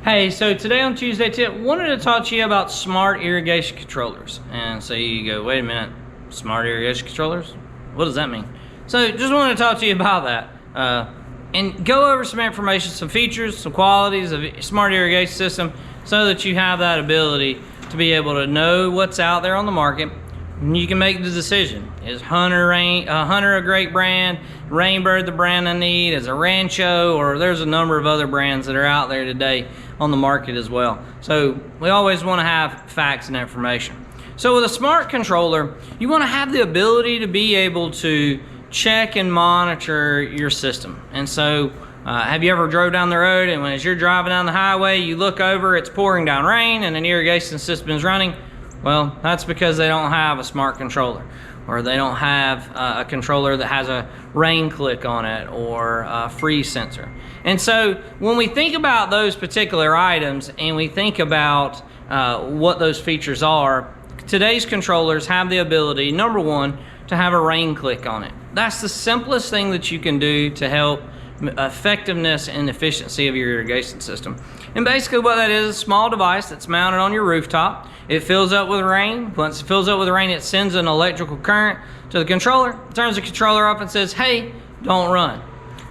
Hey, so today on Tuesday Tip, wanted to talk to you about smart irrigation controllers. And so you go, wait a minute, smart irrigation controllers? What does that mean? So just wanted to talk to you about that. And go over some information, some features, some qualities of a smart irrigation system so that you have that ability to be able to know what's out there on the market. And you can make the decision. Is Hunter a great brand? Rainbird the brand I need? Is a Rancho? Or there's a number of other brands that are out there today on the market as well. So we always want to have facts and information. So with a smart controller, you want to have the ability to be able to check and monitor your system. And so have you ever drove down the road and as you're driving down the highway, you look over, it's pouring down rain and an irrigation system is running? Well, that's because they don't have a smart controller, or they don't have a controller that has a rain click on it or a freeze sensor. And so when we think about those particular items and we think about what those features are, today's controllers have the ability, number one, to have a rain click on it. That's the simplest thing that you can do to help effectiveness and efficiency of your irrigation system. And basically what that is a small device that's mounted on your rooftop. It fills up with rain. Once it fills up with rain, it sends an electrical current to the controller, turns the controller off and says, hey, don't run.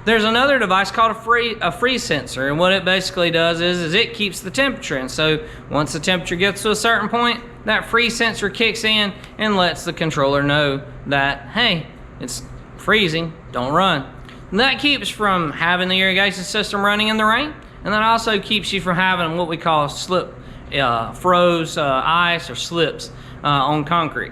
There's another device called a freeze sensor, and what it basically does is it keeps the temperature. And so once the temperature gets to a certain point, that freeze sensor kicks in and lets the controller know that, hey, it's freezing, don't run. And that keeps from having the irrigation system running in the rain, and that also keeps you from having what we call froze ice or slips on concrete.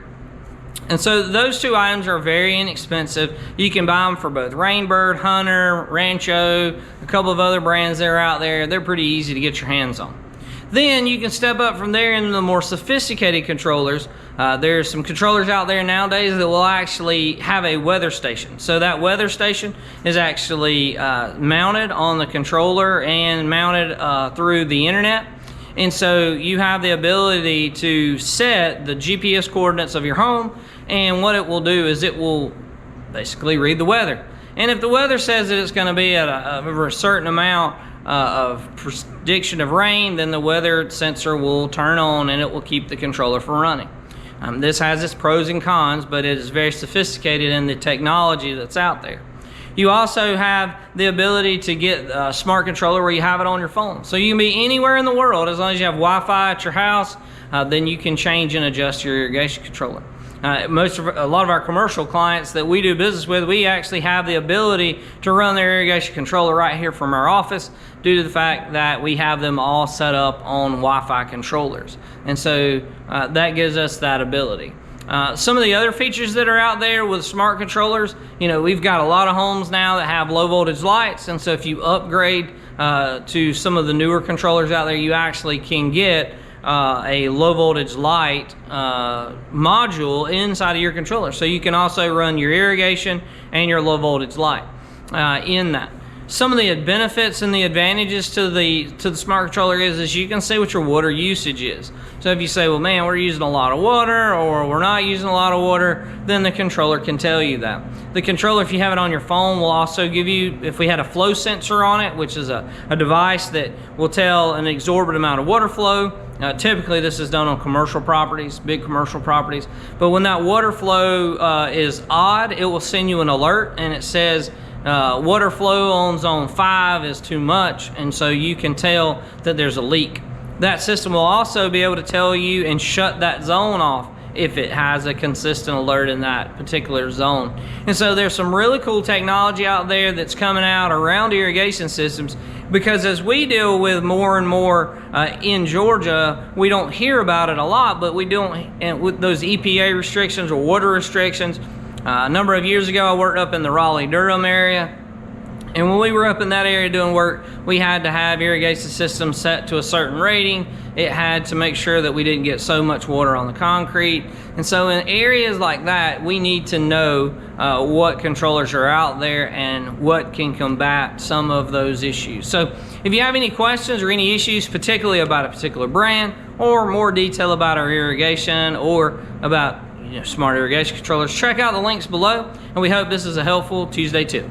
And so those two items are very inexpensive. You can buy them for both Rainbird, Hunter, Rancho, a couple of other brands that are out there. They're pretty easy to get your hands on. Then you can step up from there into the more sophisticated controllers. There's some controllers out there nowadays that will actually have a weather station. So that weather station is actually mounted on the controller and mounted through the internet. And so you have the ability to set the GPS coordinates of your home, and what it will do is it will basically read the weather. And if the weather says that it's going to be at over a certain amount of prediction of rain, then the weather sensor will turn on and it will keep the controller from running. This has its pros and cons, but it is very sophisticated in the technology that's out there. You also have the ability to get a smart controller where you have it on your phone. So you can be anywhere in the world as long as you have Wi-Fi at your house, then you can change and adjust your irrigation controller. A lot of our commercial clients that we do business with, we actually have the ability to run their irrigation controller right here from our office due to the fact that we have them all set up on Wi-Fi controllers. And so that gives us that ability. Some of the other features that are out there with smart controllers, you know, we've got a lot of homes now that have low voltage lights, and so if you upgrade to some of the newer controllers out there, you actually can get a low voltage light module inside of your controller. So you can also run your irrigation and your low voltage light in that. Some of the benefits and the advantages to the smart controller is you can see what your water usage is. So if you say, well, man, we're using a lot of water, or we're not using a lot of water, then the controller can tell you that. The controller, if you have it on your phone, will also give you, if we had a flow sensor on it, which is a device that will tell an exorbitant amount of water flow. Typically this is done on commercial properties, big commercial properties. But when that water flow is odd, it will send you an alert and it says, water flow on zone 5 is too much, and so you can tell that there's a leak. That system will also be able to tell you and shut that zone off if it has a consistent alert in that particular zone. And so there's some really cool technology out there that's coming out around irrigation systems, because as we deal with more and more in Georgia, we don't hear about it a lot, but we don't, and with those EPA restrictions or water restrictions. A number of years ago, I worked up in the Raleigh-Durham area, and when we were up in that area doing work, we had to have irrigation systems set to a certain rating. It had to make sure that we didn't get so much water on the concrete. And so in areas like that, we need to know what controllers are out there and what can combat some of those issues. So if you have any questions or any issues, particularly about a particular brand, or more detail about our irrigation or about smart irrigation controllers, check out the links below, and we hope this is a helpful Tuesday tip.